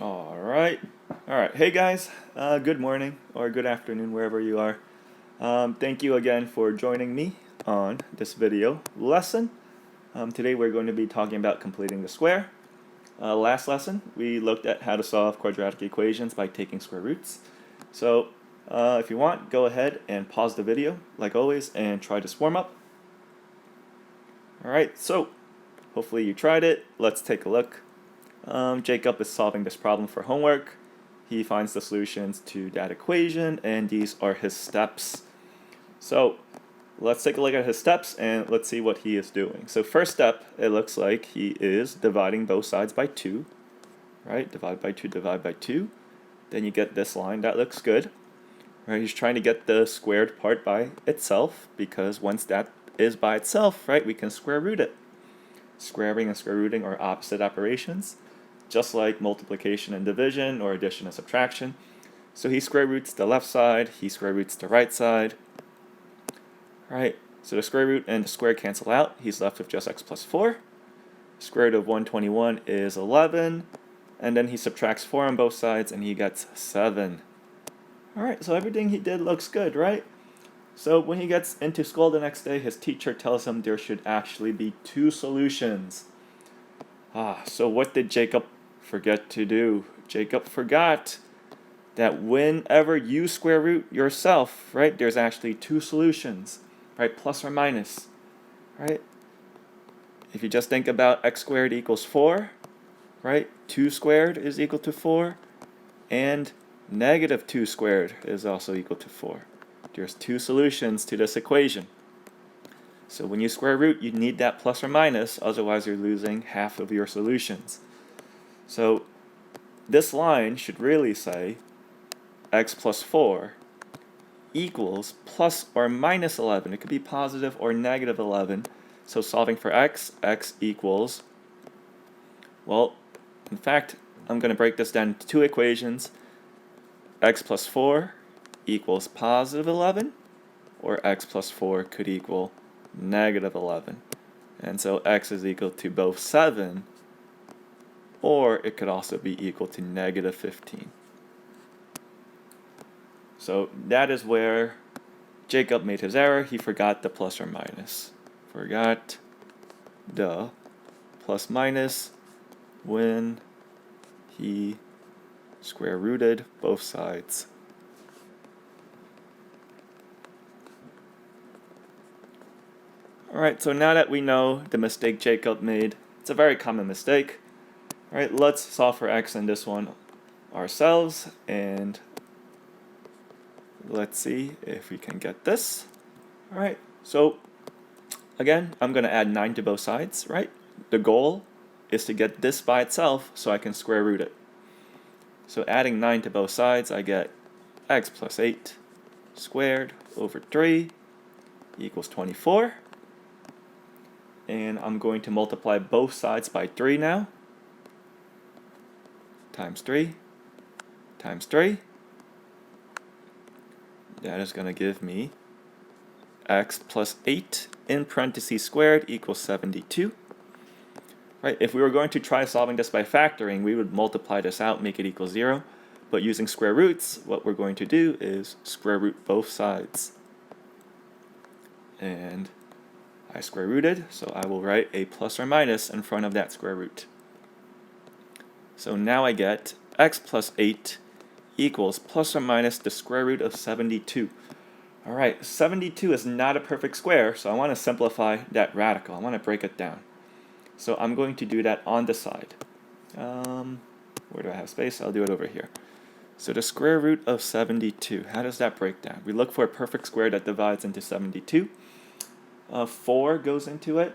All right. Hey guys, good morning or good afternoon wherever you are. Thank you again for joining me on this video lesson. Today we're going to be talking about completing the square. Last lesson we looked at how to solve quadratic equations by taking square roots. So if you want, go ahead and pause the video like always and try this warm up. All right, so hopefully you tried it. Let's take a look. Jacob is solving this problem for homework. He finds the solutions to that equation, and these are his steps. So let's take a look at his steps and let's see what he is doing. So first step, it looks like he is dividing both sides by 2, right? Divide by 2, divide by 2. Then you get this line, that looks good. Right, he's trying to get the squared part by itself, because once that is by itself, right, we can square root it. Squaring and square rooting are opposite operations, just like multiplication and division or addition and subtraction. So he square roots the left side, he square roots the right side. Right, so the square root and the square cancel out. He's left with just x plus 4. Square root of 121 is 11. And then he subtracts 4 on both sides and he gets 7. Alright, so everything he did looks good, right? So when he gets into school the next day, his teacher tells him there should actually be 2 solutions. So what did Jacob forget to do? Jacob forgot that whenever you square root yourself, right, there's actually 2 solutions, right, plus or minus, right? If you just think about x squared equals 4, right, 2 squared is equal to 4, and negative 2 squared is also equal to 4. There's 2 solutions to this equation. So when you square root, you need that plus or minus, otherwise you're losing half of your solutions. So this line should really say x plus 4 equals plus or minus 11. It could be positive or negative 11. So solving for x equals, well, in fact, I'm going to break this down into 2 equations. X plus 4 equals positive 11, or x plus 4 could equal negative 11. And so x is equal to both 7, or it could also be equal to negative 15. So that is where Jacob made his error. He forgot the plus or minus. Forgot the plus minus when he square rooted both sides. Alright, so now that we know the mistake Jacob made, it's a very common mistake. Alright, let's solve for x in this one ourselves, and let's see if we can get this. Alright, so again, I'm going to add 9 to both sides, right? The goal is to get this by itself so I can square root it. So adding 9 to both sides, I get x plus 8 squared over 3 equals 24. And I'm going to multiply both sides by 3 now. Times 3 times 3. That is going to give me x plus 8 in parentheses squared equals 72. Right, if we were going to try solving this by factoring, we would multiply this out, make it equal 0. But using square roots, what we're going to do is square root both sides. And I square rooted, so I will write a plus or minus in front of that square root. So now I get x plus 8 equals plus or minus the square root of 72. Alright, 72 is not a perfect square, so I want to simplify that radical. I want to break it down. So I'm going to do that on the side. Where do I have space? I'll do it over here. So the square root of 72, how does that break down? We look for a perfect square that divides into 72. 4 goes into it.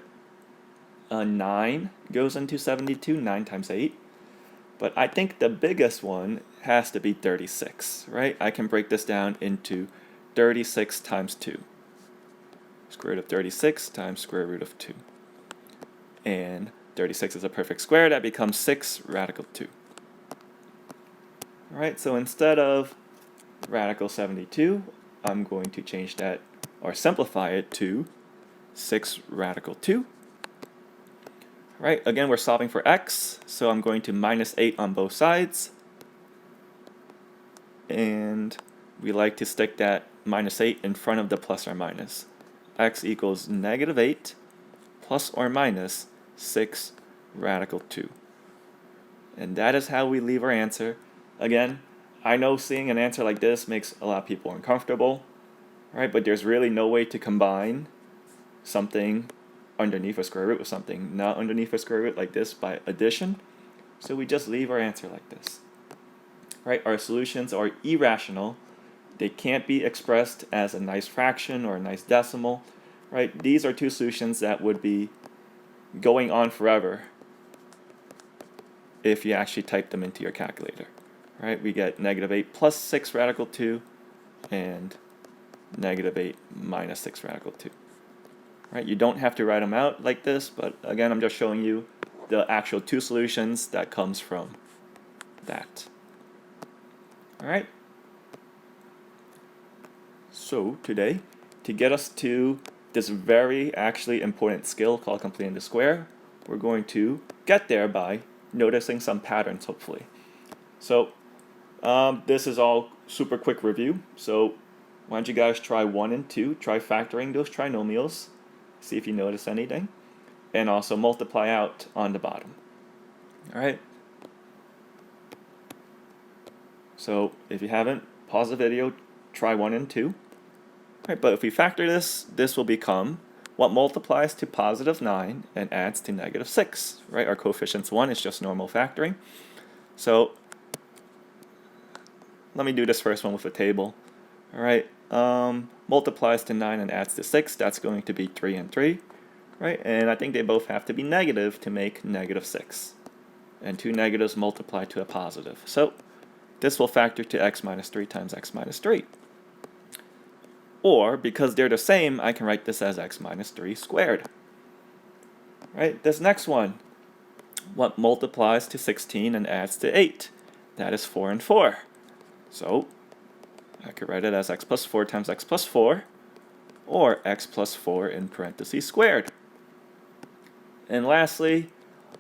9 goes into 72, 9 times 8. But I think the biggest one has to be 36, right? I can break this down into 36 times 2. Square root of 36 times square root of 2. And 36 is a perfect square. That becomes 6 radical 2. Alright, so instead of radical 72, I'm going to change that, or simplify it to 6 radical 2. Right, again, we're solving for x, so I'm going to minus 8 on both sides. And we like to stick that minus 8 in front of the plus or minus. X equals negative 8 plus or minus 6 radical 2. And that is how we leave our answer. Again, I know seeing an answer like this makes a lot of people uncomfortable, right? But there's really no way to combine something underneath a square root with something not underneath a square root like this by addition. So we just leave our answer like this. Right? Our solutions are irrational. They can't be expressed as a nice fraction or a nice decimal. Right? These are two solutions that would be going on forever if you actually type them into your calculator. Right? We get negative 8 plus 6 radical 2 and negative 8 minus 6 radical 2. Right? You don't have to write them out like this, but again, I'm just showing you the actual two solutions that comes from that. All right. So today, to get us to this very actually important skill called completing the square, we're going to get there by noticing some patterns, hopefully. So this is all super quick review. So why don't you guys try 1 and 2, try factoring those trinomials, see if you notice anything, and also multiply out on the bottom. All right. So if you haven't, pause the video, try 1 and 2. All right, but if we factor this, this will become what multiplies to positive 9 and adds to negative 6. Right? Our coefficient's 1, it's just normal factoring. So let me do this first one with a table. All right, multiplies to 9 and adds to 6. That's going to be 3 and 3. Right? And I think they both have to be negative to make negative 6. And two negatives multiply to a positive. So this will factor to x minus 3 times x minus 3. Or, because they're the same, I can write this as x minus 3 squared. Right? This next one, what multiplies to 16 and adds to 8? That is 4 and 4. So I could write it as x plus 4 times x plus 4, or x plus 4 in parentheses squared. And lastly,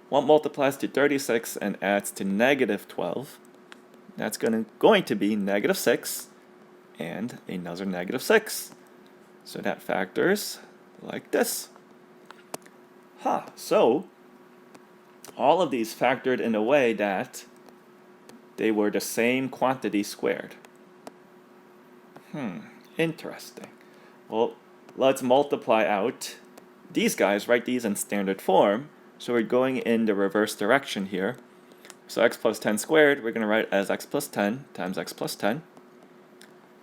what multiplies to 36 and adds to negative 12? That's going to be negative 6 and another negative 6. So that factors like this. So all of these factored in a way that they were the same quantity squared. Interesting. Well, let's multiply out these guys, write these in standard form. So we're going in the reverse direction here. So x plus 10 squared, we're going to write as x plus 10 times x plus 10.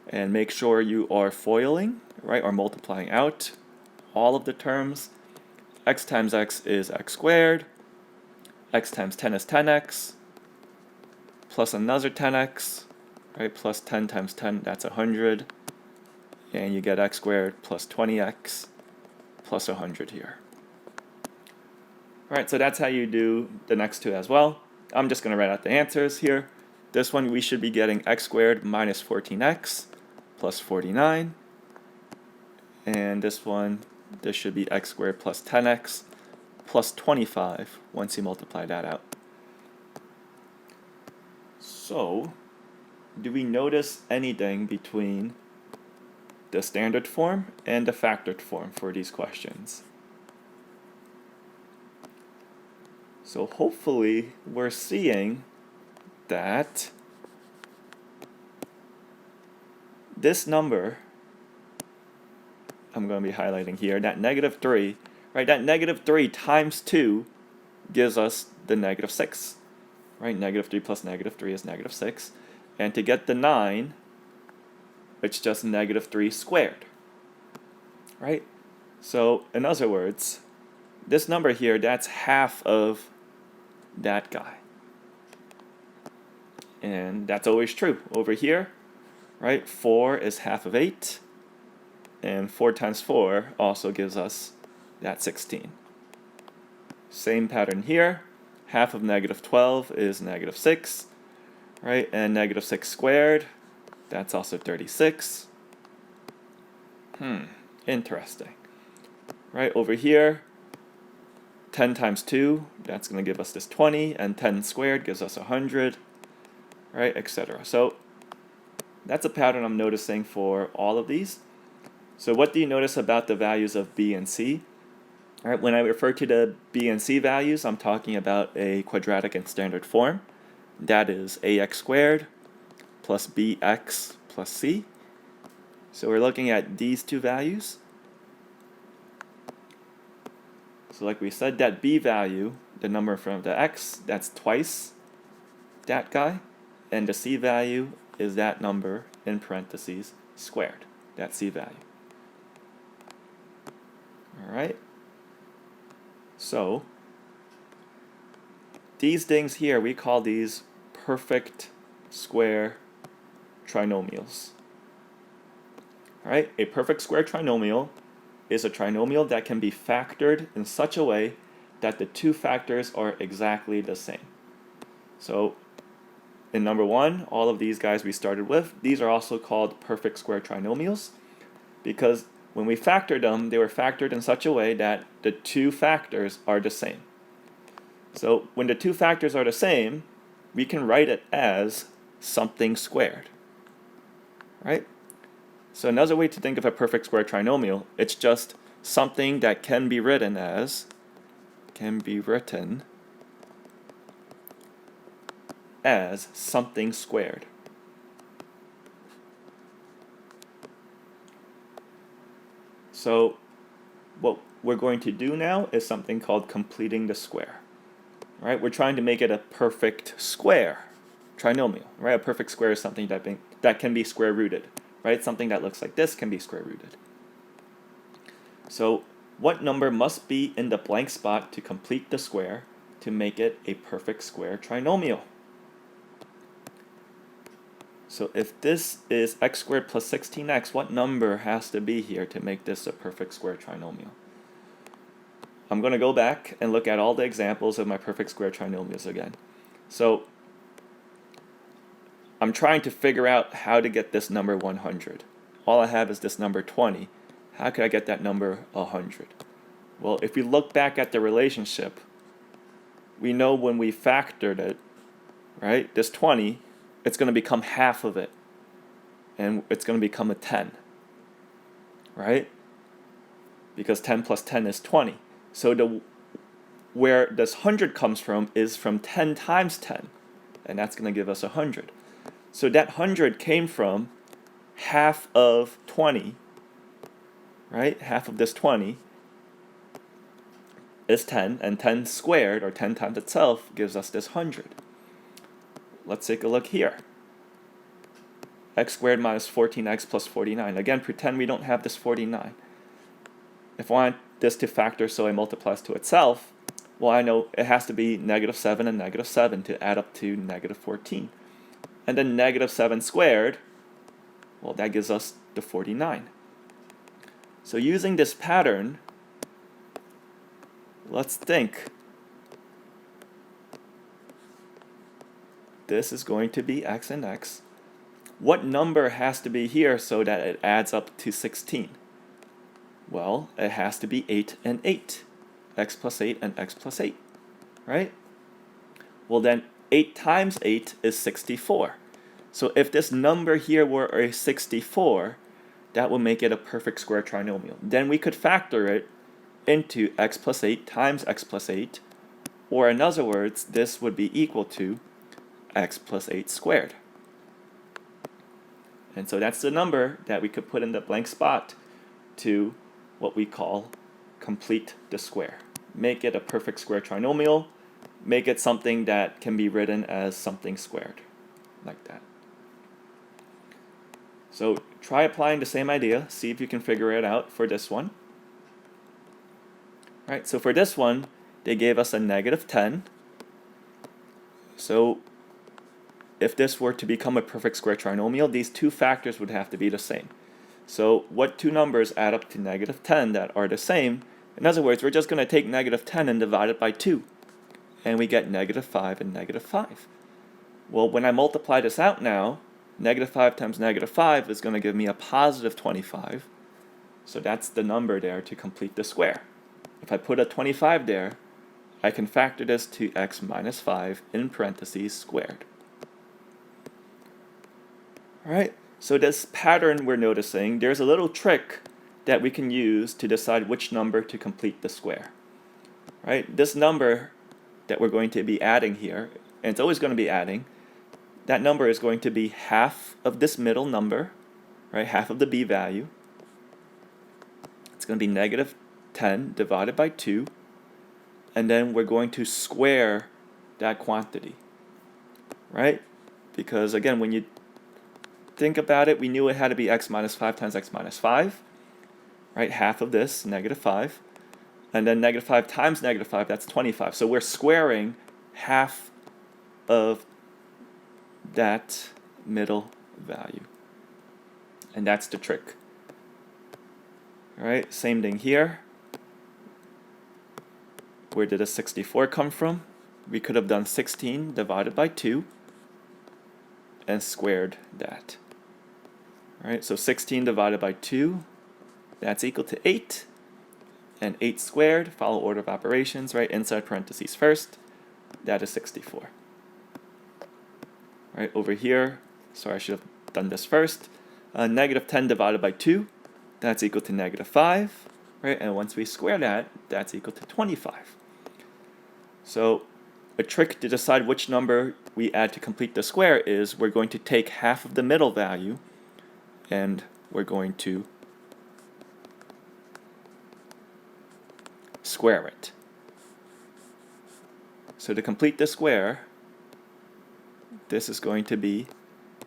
And make sure you are foiling, right, or multiplying out all of the terms. X times x is x squared. X times 10 is 10x. Plus another 10x, right, plus 10 times 10, that's 100. And you get x squared plus 20x plus 100 here. All right, so that's how you do the next two as well. I'm just going to write out the answers here. This one we should be getting x squared minus 14x plus 49. And this one, this should be x squared plus 10x plus 25 once you multiply that out. So, do we notice anything between the standard form and the factored form for these questions? So hopefully we're seeing that this number, I'm going to be highlighting here, that negative 3, right, that negative 3 times 2 gives us the negative 6. Right, negative 3 plus negative 3 is negative 6. And to get the 9, it's just negative 3 squared. Right? So, in other words, this number here, that's half of that guy. And that's always true. Over here, right, 4 is half of 8. And 4 times 4 also gives us that 16. Same pattern here. Half of negative 12 is negative 6, right? And negative 6 squared, that's also 36. Interesting. Right, over here, 10 times 2, that's going to give us this 20, and 10 squared gives us 100, right, etc. So that's a pattern I'm noticing for all of these. So what do you notice about the values of b and c? All right, when I refer to the b and c values, I'm talking about a quadratic and standard form. That is ax squared plus bx plus c. So we're looking at these two values. So like we said, that b value, the number in front of the x, that's twice that guy. And the c value is that number in parentheses squared, that c value. All right. So these things here, we call these perfect square trinomials. All right, a perfect square trinomial is a trinomial that can be factored in such a way that the two factors are exactly the same. So in number one, all of these guys we started with, these are also called perfect square trinomials because when we factored them, they were factored in such a way that the two factors are the same. So when the two factors are the same, we can write it as something squared, right? So another way to think of a perfect square trinomial, it's just something that can be written as something squared. So what we're going to do now is something called completing the square. Right? We're trying to make it a perfect square trinomial. Right? A perfect square is something that can be square rooted. Right? Something that looks like this can be square rooted. So what number must be in the blank spot to complete the square to make it a perfect square trinomial? So if this is x squared plus 16x, what number has to be here to make this a perfect square trinomial? I'm going to go back and look at all the examples of my perfect square trinomials again. So I'm trying to figure out how to get this number 100. All I have is this number 20. How could I get that number 100? Well, if we look back at the relationship, we know when we factored it, right, this 20, it's going to become half of it. And it's going to become a 10, right? Because 10 plus 10 is 20. So where this 100 comes from is from 10 times 10. And that's going to give us 100. So that 100 came from half of 20, right? Half of this 20 is 10, and 10 squared, or 10 times itself, gives us this 100. Let's take a look here. X squared minus 14x plus 49. Again, pretend we don't have this 49. If I want this to factor so it multiplies to itself, well, I know it has to be negative 7 and negative 7 to add up to negative 14. And then negative 7 squared, well, that gives us the 49. So using this pattern, let's think. This is going to be x and x. What number has to be here so that it adds up to 16? Well, it has to be 8 and 8. X plus 8 and x plus 8, right? Well, then 8 times 8 is 64. So if this number here were a 64, that would make it a perfect square trinomial. Then we could factor it into x plus 8 times x plus 8, or in other words, this would be equal to x plus 8 squared. And so that's the number that we could put in the blank spot to what we call complete the square. Make it a perfect square trinomial. Make it something that can be written as something squared, like that. So try applying the same idea. See if you can figure it out for this one. All right, so for this one, they gave us a negative 10. So if this were to become a perfect square trinomial, these two factors would have to be the same. So what two numbers add up to negative 10 that are the same? In other words, we're just going to take negative 10 and divide it by 2. And we get negative 5 and negative 5. Well, when I multiply this out now, negative 5 times negative 5 is going to give me a positive 25. So that's the number there to complete the square. If I put a 25 there, I can factor this to x minus 5 in parentheses squared. Alright, so this pattern we're noticing, there's a little trick that we can use to decide which number to complete the square. Right? This number that we're going to be adding here, and it's always going to be adding, that number is going to be half of this middle number, right? Half of the b value. It's going to be negative 10 divided by 2, and then we're going to square that quantity, right? Because again, when you think about it, we knew it had to be x minus 5 times x minus 5, right? Half of this, negative 5. And then negative 5 times negative 5, that's 25. So we're squaring half of that middle value. And that's the trick. All right, same thing here. Where did a 64 come from? We could have done 16 divided by 2 and squared that. All right, so 16 divided by 2, that's equal to 8. And 8 squared, follow order of operations, right? Inside parentheses first, that is 64. Right, over here, sorry, I should have done this first. Negative 10 divided by 2, that's equal to negative 5, right? And once we square that, that's equal to 25. So a trick to decide which number we add to complete the square is we're going to take half of the middle value and we're going to square it. So to complete the square, this is going to be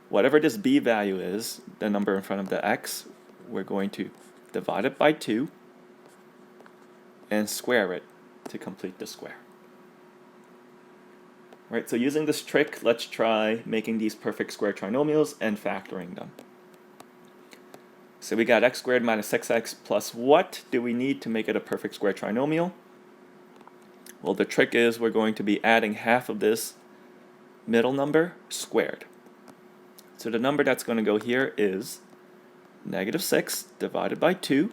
whatever this b value is, the number in front of the x, we're going to divide it by 2 and square it to complete the square. Right, so using this trick, let's try making these perfect square trinomials and factoring them. So we got x squared minus 6x plus what do we need to make it a perfect square trinomial? Well, the trick is we're going to be adding half of this middle number squared. So the number that's going to go here is negative 6 divided by 2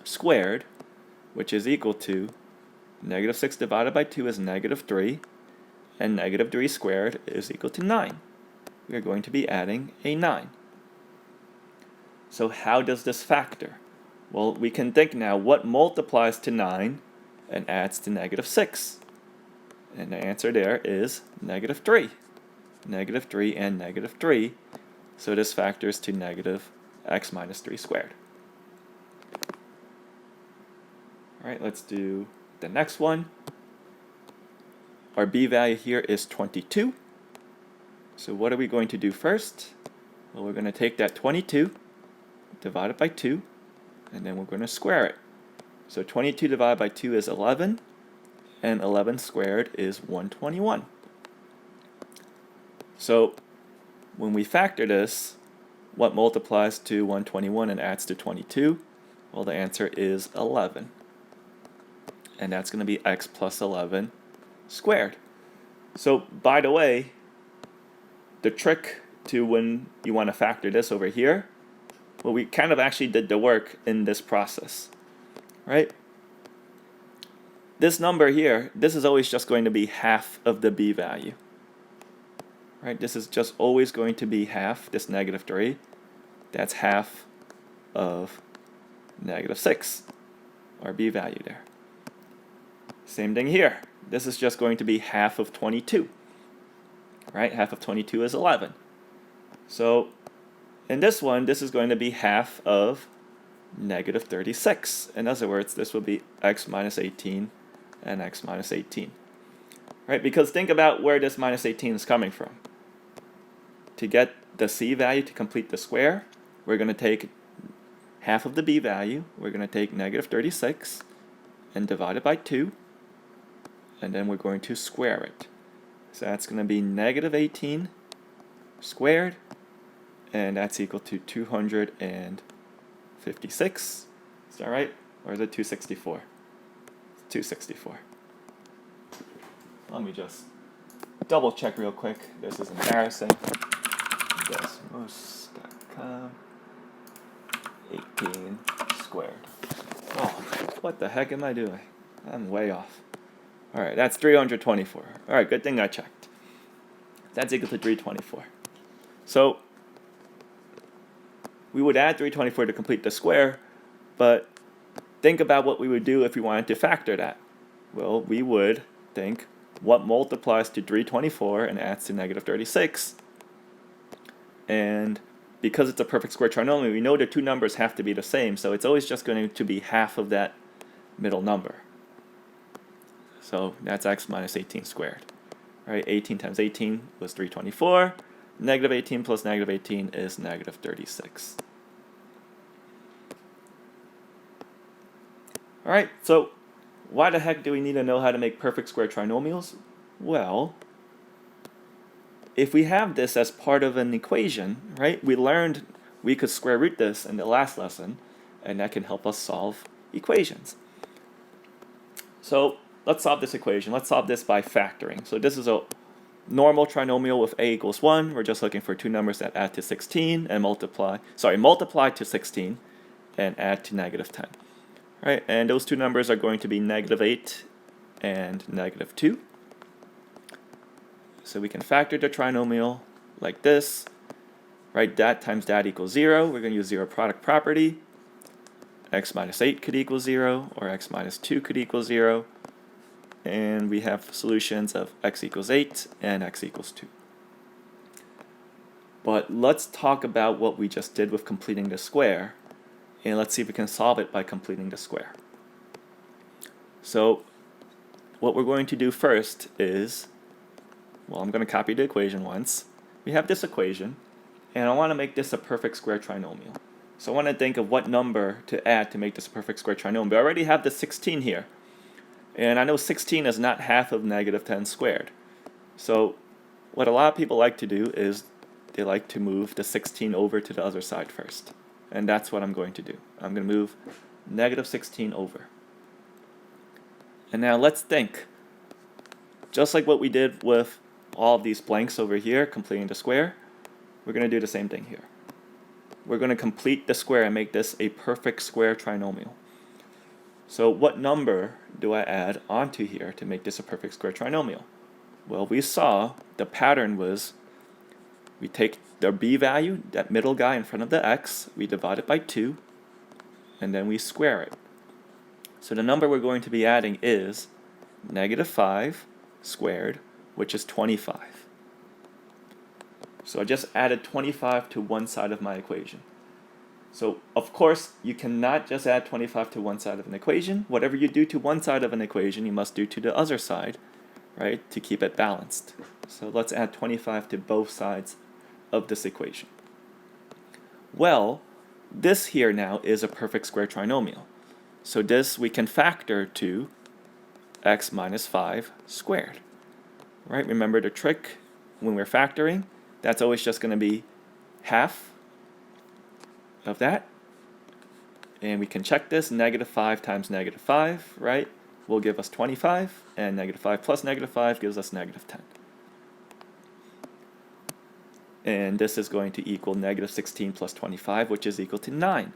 squared, which is equal to negative 6 divided by 2 is negative 3, and negative 3 squared is equal to 9. We are going to be adding a 9. So how does this factor? Well, we can think now what multiplies to 9 and adds to negative 6. And the answer there is negative 3. Negative 3 and negative 3. So this factors to negative x minus 3 squared. All right, let's do the next one. Our b value here is 22. So what are we going to do first? Well, we're going to take that 22, divide it by 2, and then we're going to square it. So 22 divided by 2 is 11, and 11 squared is 121. So when we factor this, what multiplies to 121 and adds to 22? Well, the answer is 11. And that's going to be x plus 11 squared. So by the way, the trick to when you want to factor this over here, well, we kind of actually did the work in this process, right? This number here, this is always just going to be half of the b value, right? This is just always going to be half, this negative 3. That's half of negative 6, our b value there. Same thing here. This is just going to be half of 22, right? Half of 22 is 11. So in this one, this is going to be half of negative 36. In other words, this will be x minus 18 and x minus 18. Right? Because think about where this minus 18 is coming from. To get the c value to complete the square, we're going to take half of the b value. We're going to take negative 36 and divide it by 2. And then we're going to square it. So that's going to be negative 18 squared. And that's equal to 256. Is that right? Or is it 264? 264. Let me just double check real quick. This is embarrassing. Desmos.com 18 squared. Oh, what the heck am I doing? I'm way off. All right, that's 324. All right, good thing I checked. That's equal to 324. So we would add 324 to complete the square, but think about what we would do if we wanted to factor that. Well, we would think what multiplies to 324 and adds to negative 36. And because it's a perfect square trinomial, we know the two numbers have to be the same, so it's always just going to be half of that middle number. So that's x minus 18 squared. Right? 18 times 18 was 324. Negative 18 plus negative 18 is negative 36. Alright, so why the heck do we need to know how to make perfect square trinomials? Well, if we have this as part of an equation, right, we learned we could square root this in the last lesson, and that can help us solve equations. So let's solve this equation. Let's solve this by factoring. So this is a normal trinomial with a equals 1. We're just looking for two numbers that add to 16 and multiply to 16 and add to negative 10. Right, and those two numbers are going to be negative 8 and negative 2. So we can factor the trinomial like this. Right, that times that equals 0. We're going to use zero product property. X minus 8 could equal 0, or x minus 2 could equal 0. And we have solutions of x equals 8 and x equals 2. But let's talk about what we just did with completing the square, and let's see if we can solve it by completing the square. So what we're going to do first is, well, I'm going to copy the equation once. We have this equation, and I want to make this a perfect square trinomial. So I want to think of what number to add to make this a perfect square trinomial. I already have the 16 here. And I know 16 is not half of negative 10 squared. So what a lot of people like to do is they like to move the 16 over to the other side first. And that's what I'm going to do. I'm going to move negative 16 over. And now let's think. Just like what we did with all of these blanks over here, completing the square, we're going to do the same thing here. We're going to complete the square and make this a perfect square trinomial. So what number do I add onto here to make this a perfect square trinomial? Well, we saw the pattern was we take the b value, that middle guy in front of the x, we divide it by 2, and then we square it. So the number we're going to be adding is negative 5 squared, which is 25. So I just added 25 to one side of my equation. So of course, you cannot just add 25 to one side of an equation. Whatever you do to one side of an equation, you must do to the other side, right, to keep it balanced. So let's add 25 to both sides of this equation. Well, this here now is a perfect square trinomial. So this we can factor to x minus 5 squared. Right? Remember the trick when we're factoring? That's always just going to be half of that. And we can check this. Negative 5 times negative 5, right, will give us 25. And negative 5 plus negative 5 gives us negative 10. And this is going to equal negative 16 plus 25, which is equal to 9.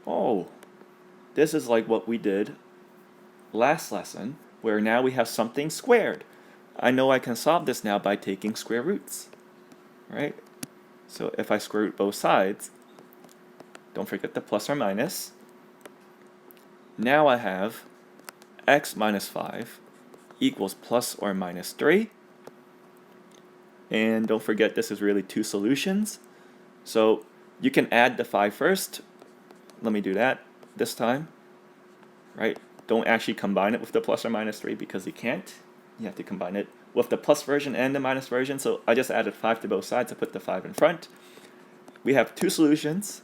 Oh, this is like what we did last lesson, where now we have something squared. I know I can solve this now by taking square roots, right? So if I square root both sides, don't forget the plus or minus. Now I have x minus 5 equals plus or minus 3. And don't forget this is really two solutions. So you can add the 5 first. Let me do that this time, right? Don't actually combine it with the plus or minus 3 because you can't. You have to combine it with the plus version and the minus version. So I just added 5 to both sides. I put the 5 in front. We have two solutions.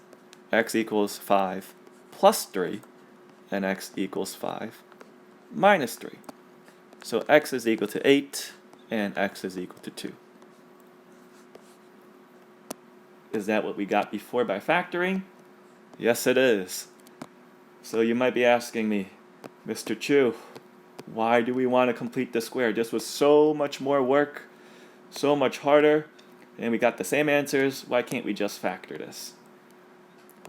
X equals 5 plus 3 and x equals 5 minus 3. So x is equal to 8 and x is equal to 2. Is that what we got before by factoring? Yes, it is. So you might be asking me, Mr. Chu, why do we want to complete the square? This was so much more work, so much harder, and we got the same answers. Why can't we just factor this?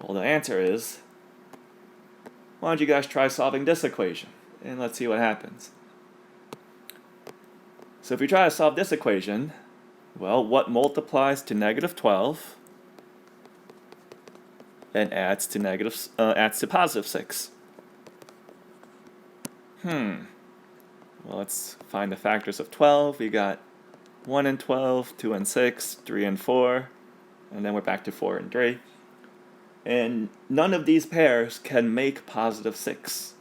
Well, the answer is why don't you guys try solving this equation? And let's see what happens. So if we try to solve this equation, well, what multiplies to negative 12 and adds to positive 6? Well, let's find the factors of 12. We got 1 and 12, 2 and 6, 3 and 4, and then we're back to 4 and 3. And none of these pairs can make positive 6.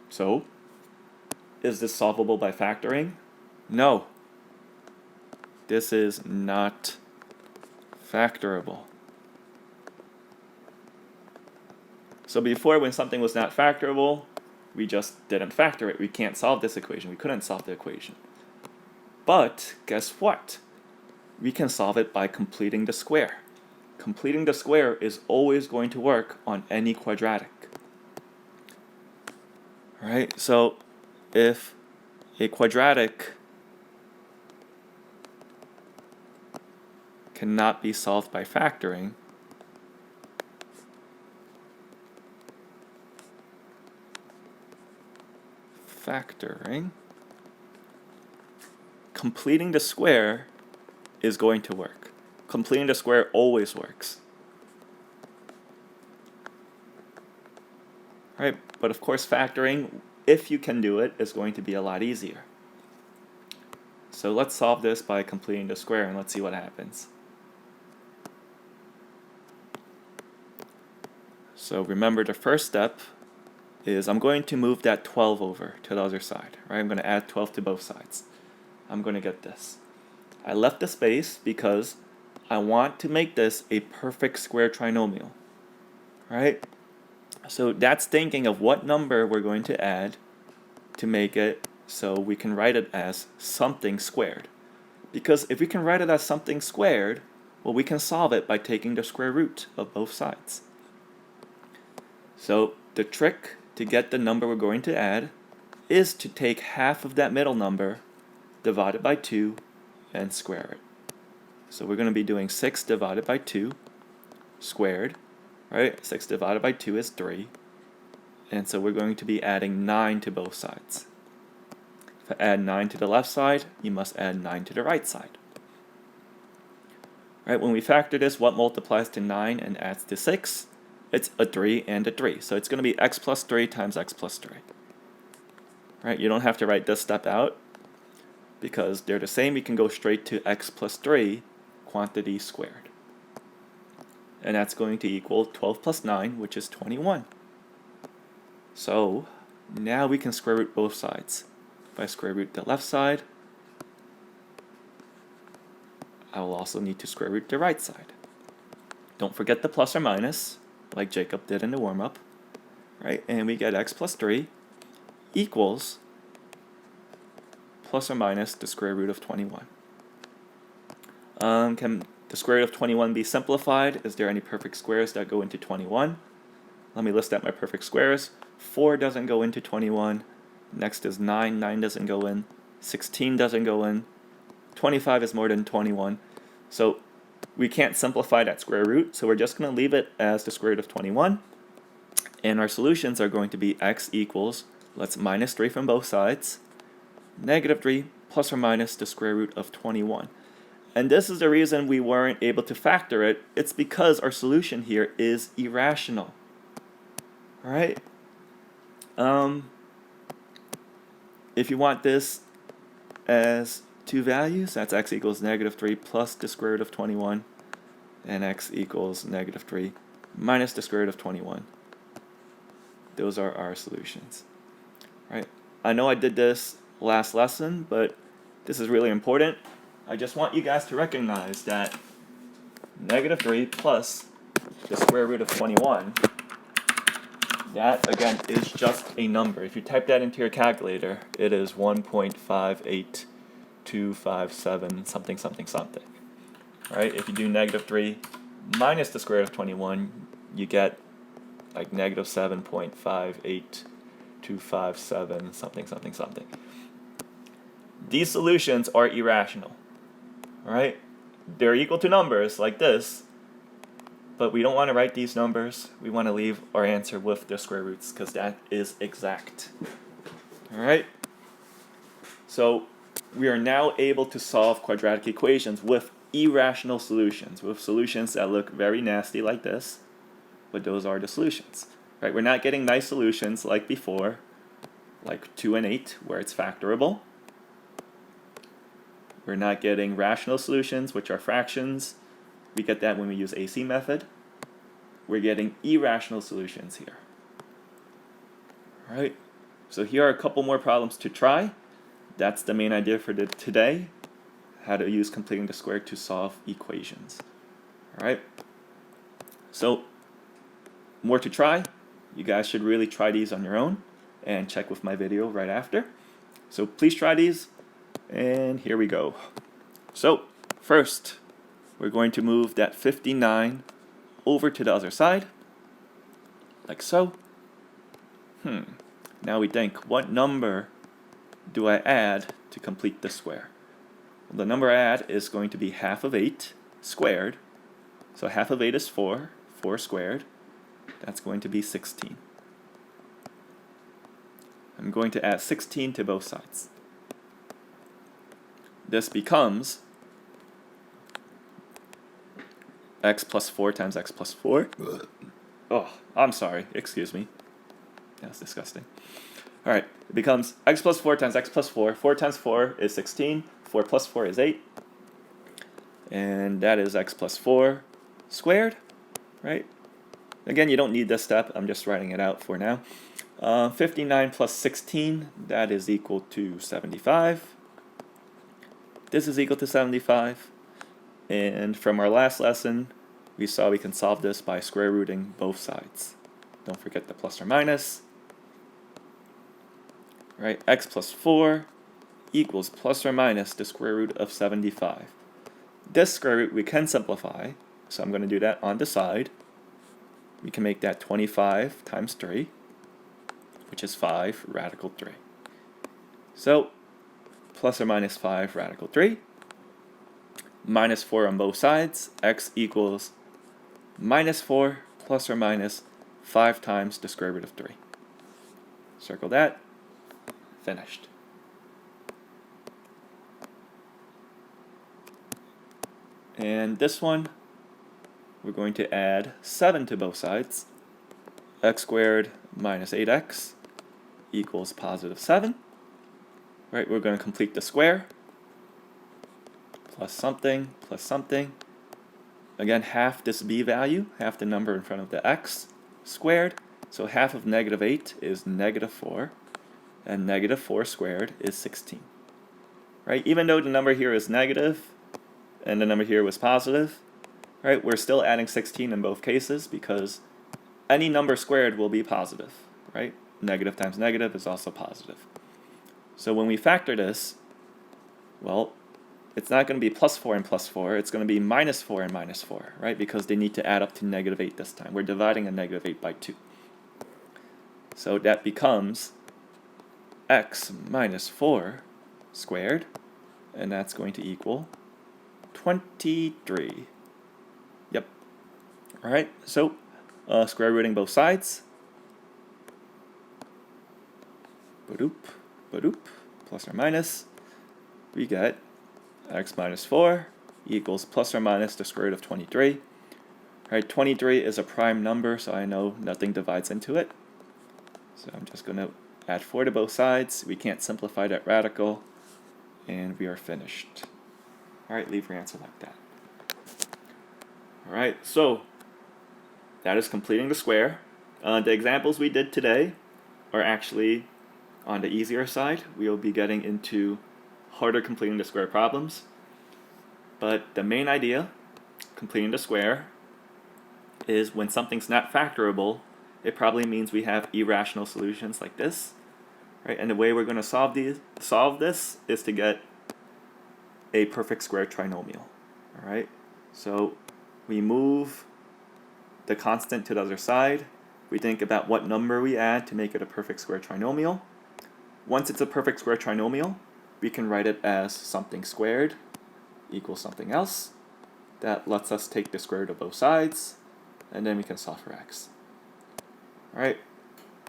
So, is this solvable by factoring? No. This is not factorable. So before, when something was not factorable, we just didn't factor it. We can't solve this equation. We couldn't solve the equation. But guess what? We can solve it by completing the square. Completing the square is always going to work on any quadratic. Right? So if a quadratic cannot be solved by factoring, completing the square is going to work. Completing the square always works. Right? But of course, factoring, if you can do it, is going to be a lot easier. So let's solve this by completing the square and let's see what happens. So remember, the first step is I'm going to move that 12 over to the other side. Right? I'm going to add 12 to both sides. I'm going to get this. I left the space because I want to make this a perfect square trinomial. Right? So that's thinking of what number we're going to add to make it so we can write it as something squared. Because if we can write it as something squared, well, we can solve it by taking the square root of both sides. So the trick to get the number we're going to add is to take half of that middle number, divide it by 2, and square it. So we're going to be doing 6 divided by 2 squared. Right? 6 divided by 2 is 3. And so we're going to be adding 9 to both sides. If I add 9 to the left side, you must add 9 to the right side. Right? When we factor this, what multiplies to 9 and adds to 6? It's a 3 and a 3. So it's going to be x plus 3 times x plus 3. Right? You don't have to write this step out because they're the same. We can go straight to x plus 3 quantity squared. And that's going to equal 12 plus 9, which is 21. So now we can square root both sides. If I square root the left side, I will also need to square root the right side. Don't forget the plus or minus, like Jacob did in the warm-up. Right? And we get x plus 3 equals plus or minus the square root of 21. Can the square root of 21 be simplified? Is there any perfect squares that go into 21? Let me list out my perfect squares. 4 doesn't go into 21. Next is 9. 9 doesn't go in. 16 doesn't go in. 25 is more than 21. So we can't simplify that square root, so we're just going to leave it as the square root of 21. And our solutions are going to be x equals, let's minus 3 from both sides, negative 3 plus or minus the square root of 21. And this is the reason we weren't able to factor it. It's because our solution here is irrational. All right? If you want this as two values, that's x equals negative 3 plus the square root of 21, and x equals negative 3 minus the square root of 21. Those are our solutions. Right? I know I did this last lesson, but this is really important. I just want you guys to recognize that negative 3 plus the square root of 21, that, again, is just a number. If you type that into your calculator, it is 1.58257 something, something, something. Right? If you do negative 3 minus the square root of 21, you get like negative 7.58257 something, something, something. These solutions are irrational. Right? They're equal to numbers like this, But we don't want to write these numbers. We want to leave our answer with the square roots because that is exact. All right? So we are now able to solve quadratic equations with irrational solutions, with solutions that look very nasty like this, but those are the solutions. Right? We're not getting nice solutions like before, like 2 and 8, where it's factorable. We're not getting rational solutions, which are fractions. We get that when we use AC method. We're getting irrational solutions here. All right? So here are a couple more problems to try. That's the main idea for today, how to use completing the square to solve equations. All right? So more to try. You guys should really try these on your own and check with my video right after. So please try these, and here we go. So first, we're going to move that 59 over to the other side, like so. Now we think, what number do I add to complete the square? Well, the number I add is going to be half of 8 squared. So half of 8 is 4. 4 squared. That's going to be 16. I'm going to add 16 to both sides. This becomes x plus 4 times x plus 4. Oh, I'm sorry. Excuse me. That's disgusting. All right. It becomes x plus 4 times x plus 4. 4 times 4 is 16. 4 plus 4 is 8. And that is x plus 4 squared, right? Again, you don't need this step. I'm just writing it out for now. 59 plus 16, that is equal to 75. This is equal to 75. And from our last lesson, we saw we can solve this by square rooting both sides. Don't forget the plus or minus. Right, x plus 4 equals plus or minus the square root of 75. This square root we can simplify, so I'm going to do that on the side. We can make that 25 times 3, which is 5 radical 3. So, plus or minus 5 radical 3. Minus 4 on both sides. X equals minus 4 plus or minus 5 times the square root of 3. Circle that. Finished. And this one, we're going to add 7 to both sides. X squared minus 8x equals positive 7. Right, we're going to complete the square. Plus something, plus something. Again, half this b value, half the number in front of the x squared. So half of negative 8 is negative 4. And negative 4 squared is 16. Right, even though the number here is negative and the number here was positive, right, we're still adding 16 in both cases because any number squared will be positive, right? Negative times negative is also positive. So when we factor this, well, it's not going to be plus 4 and plus 4, it's going to be minus 4 and minus 4, right? Because they need to add up to negative 8 this time. We're dividing a negative 8 by 2. So that becomes x minus 4 squared, and that's going to equal 23. Yep. All right, so square rooting both sides. Badoop, badoop, plus or minus. We get x minus 4 equals plus or minus the square root of 23. All right, 23 is a prime number, so I know nothing divides into it. So I'm just going to add 4 to both sides. We can't simplify that radical, and we are finished. All right, leave your answer like that. All right, so that is completing the square. The examples we did today are actually on the easier side. We will be getting into harder completing the square problems. But the main idea, completing the square, is when something's not factorable, it probably means we have irrational solutions like this. Right? And the way we're going to solve this is to get a perfect square trinomial. All right? So we move the constant to the other side. We think about what number we add to make it a perfect square trinomial. Once it's a perfect square trinomial, we can write it as something squared equals something else. That lets us take the square root of both sides. and then we can solve for x. Alright,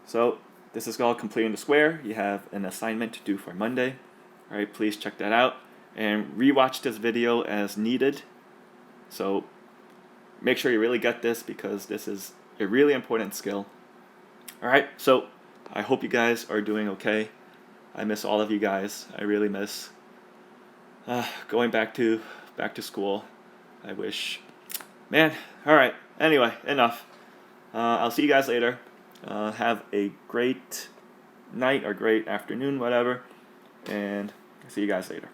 so this is called completing the square. You have an assignment to do for Monday. Alright, please check that out and rewatch this video as needed. So make sure you really get this because this is a really important skill. Alright, so I hope you guys are doing okay. I miss all of you guys. I really miss going back to school. I wish, man. Alright, anyway, enough. I'll see you guys later. Have a great night or great afternoon, whatever, and see you guys later.